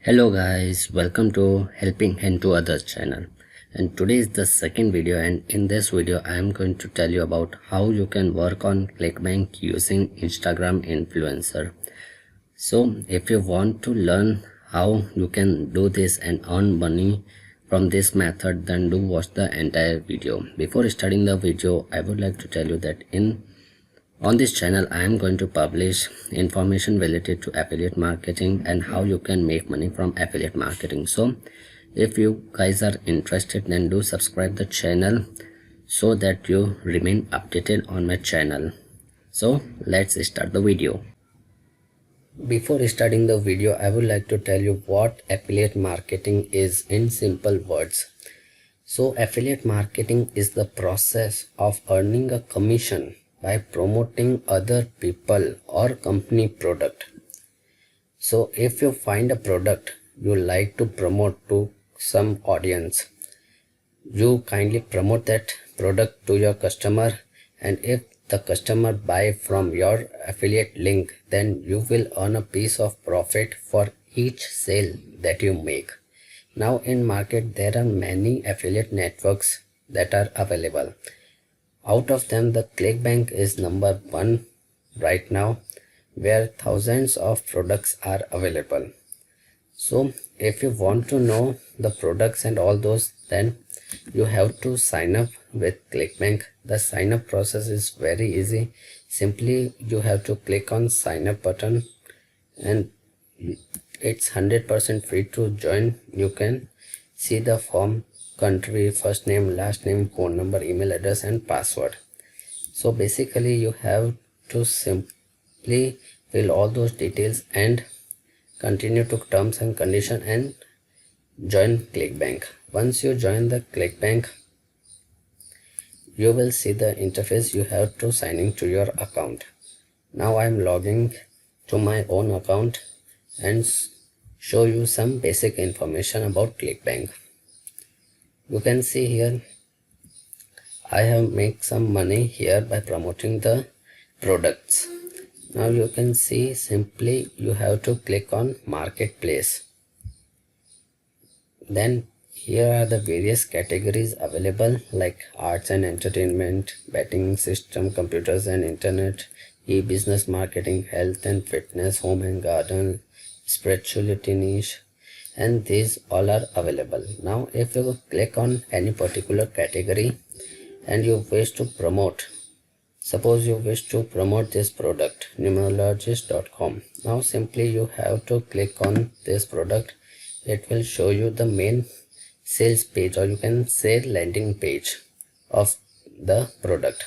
Hello guys, welcome to Helping Hand to Others channel, and today is the second video, and in this video I am going to tell you about how you can work on clickbank using Instagram influencer. So if you want to learn how you can do this and earn money from this method, then do watch the entire video. Before starting the video, I would like to tell you that on this channel, I am going to publish information related to affiliate marketing and how you can make money from affiliate marketing. So if you guys are interested, then do subscribe the channel so that you remain updated on my channel. So let's start the video. Before starting the video, I would like to tell you what affiliate marketing is in simple words. So affiliate marketing is the process of earning a commission by promoting other people or company product. So if you find a product you like to promote to some audience, you kindly promote that product to your customer, and if the customer buy from your affiliate link, then you will earn a piece of profit for each sale that you make. Now in market there are many affiliate networks that are available. Out of them, the clickbank is number one right now, where thousands of products are available. So if you want to know the products and all those, then you have to sign up with clickbank. The sign up process is very easy. Simply you have to click on sign up button and it's 100% free to join. You can see the form, country, first name, last name, phone number, email address and password. So basically you have to simply fill all those details and continue to terms and condition and join clickbank. Once you join the clickbank, you will see the interface. You have to sign in to your account. Now I am logging to my own account and show you some basic information about clickbank. You can see here I have made some money here by promoting the products. Now you can see simply you have to click on marketplace. Then here are the various categories available like arts and entertainment, betting system, computers and internet, e-business marketing, health and fitness, home and garden, spirituality niche, and these all are available. Now if you click on any particular category and you wish to promote, suppose you wish to promote this product, numerologist.com. now simply you have to click on this product. It will show you the main sales page, or you can say landing page of the product.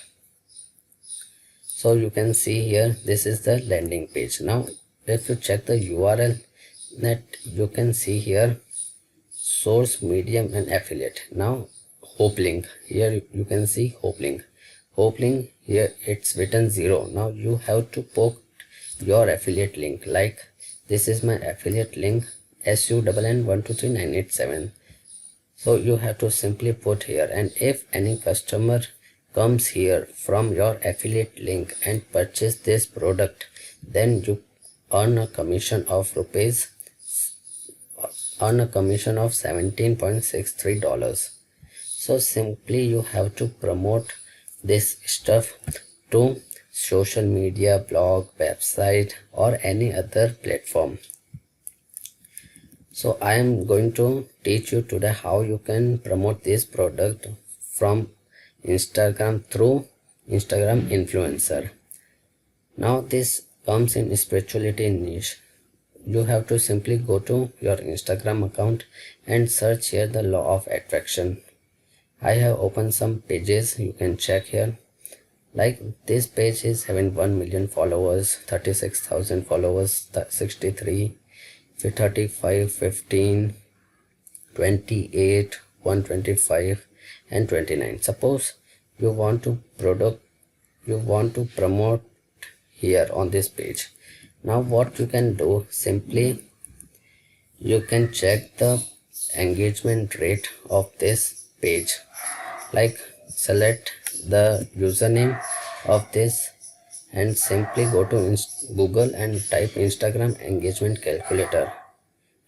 So you can see here this is the landing page. Now if you check the URL, that you can see here source, medium and affiliate. Now hope link, here you can see hope link. Hope link, here it's written 0. Now you have to poke your affiliate link, like this is my affiliate link SUNN123987. so you have to simply put here, and if any customer comes here from your affiliate link and purchase this product, then you earn a commission of $17.63. So simply you have to promote this stuff to social media, blog, website or any other platform. So I am going to teach you today how you can promote this product from Instagram through Instagram influencer. Now this comes in spirituality niche. You have to simply go to your Instagram account and search here the law of attraction. I have opened some pages, you can check here. Like this page is having 1 million followers, 36,000 followers, 63, 35, 15, 28, 125 and 29. Suppose you want to promote here on this page. Now what you can do, simply you can check the engagement rate of this page. Like select the username of this and simply go to Google and type Instagram engagement calculator.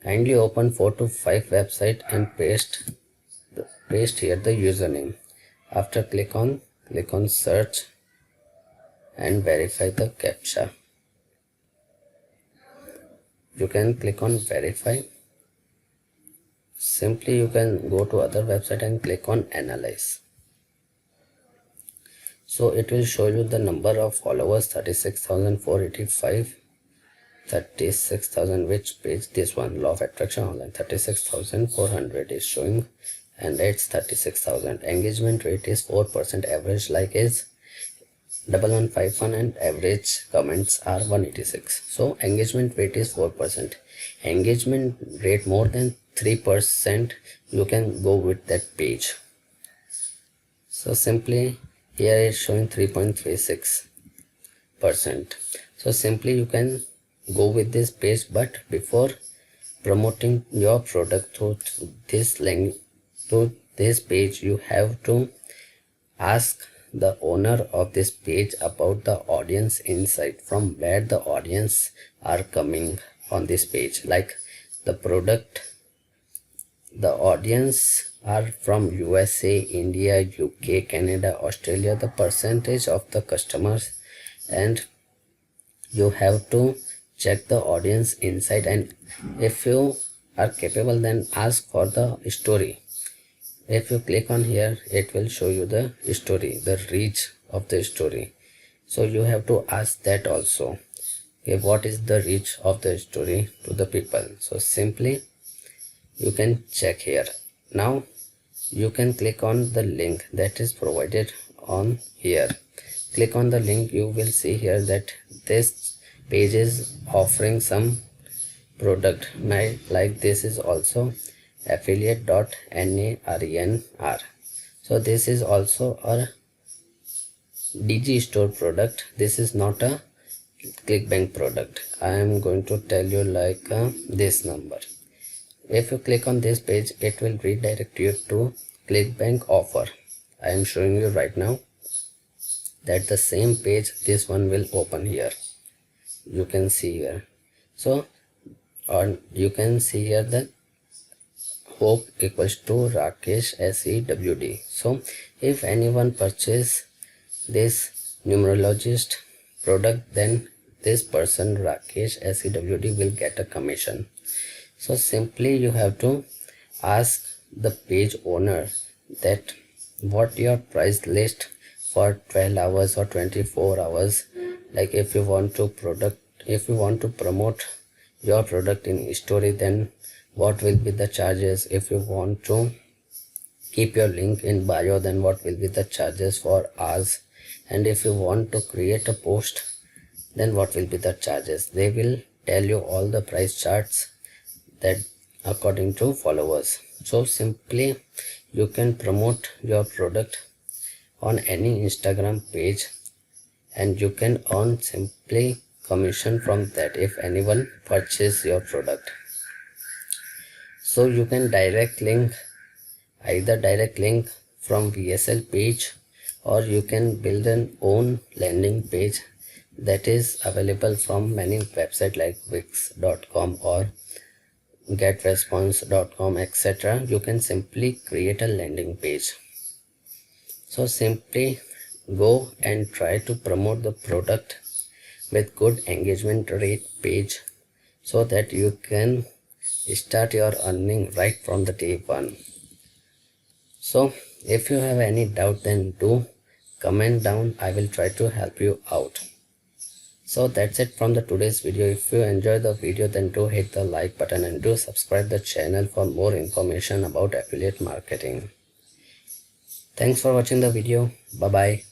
Kindly open 4 to 5 website and paste here the username. After click on search and verify the captcha. You can click on verify. Simply you can go to other website and click on analyze. So it will show you the number of followers 36,485, 36,000, which page? This one, law of attraction online, 36,400 is showing and it's 36,000. Engagement rate is 4%, average like is 1151 and average comments are 186. So engagement rate is 4%. Engagement rate more than 3%, you can go with that page. So simply here it's showing 3.36%. So simply you can go with this page, but before promoting your product to this link, to this page, you have to ask the owner of this page about the audience insight, from where the audience are coming on this page. Like the product, the audience are from USA, India, UK, Canada, Australia, the percentage of the customers, and you have to check the audience insight. And if you are capable, then ask for the story. If you click on here, it will show you the story, the reach of the story. So you have to ask that also. Okay, what is the reach of the story to the people? So simply you can check here. Now you can click on the link that is provided on here. Click on the link, you will see here that this page is offering some product, like this is also affiliate.NARENR. So this is also a DG store product. This is not a clickbank product. I am going to tell you like this number. If you click on this page, it will redirect you to clickbank offer. I am showing you right now that the same page, this one will open here. You can see here. So you can see here that hope equals to Rakesh SEWD. So if anyone purchase this numerologist product, then this person Rakesh SEWD will get a commission. So simply you have to ask the page owner that what your price list for 12 hours or 24 hours. Like if you want to promote your product in story, then what will be the charges? If you want to keep your link in bio, then what will be the charges for hours? And if you want to create a post, then what will be the charges? They will tell you all the price charts that according to followers. So simply you can promote your product on any Instagram page and you can earn simply commission from that if anyone purchase your product. So you can either direct link from VSL page, or you can build an own landing page that is available from many websites like wix.com or getresponse.com, etc. You can simply create a landing page. So simply go and try to promote the product with good engagement rate page, so that you can start your earning right from the day one. So if you have any doubt, then do comment down. I will try to help you out. So that's it from the today's video. If you enjoyed the video, then do hit the like button and do subscribe the channel for more information about affiliate marketing. Thanks for watching the video. Bye bye.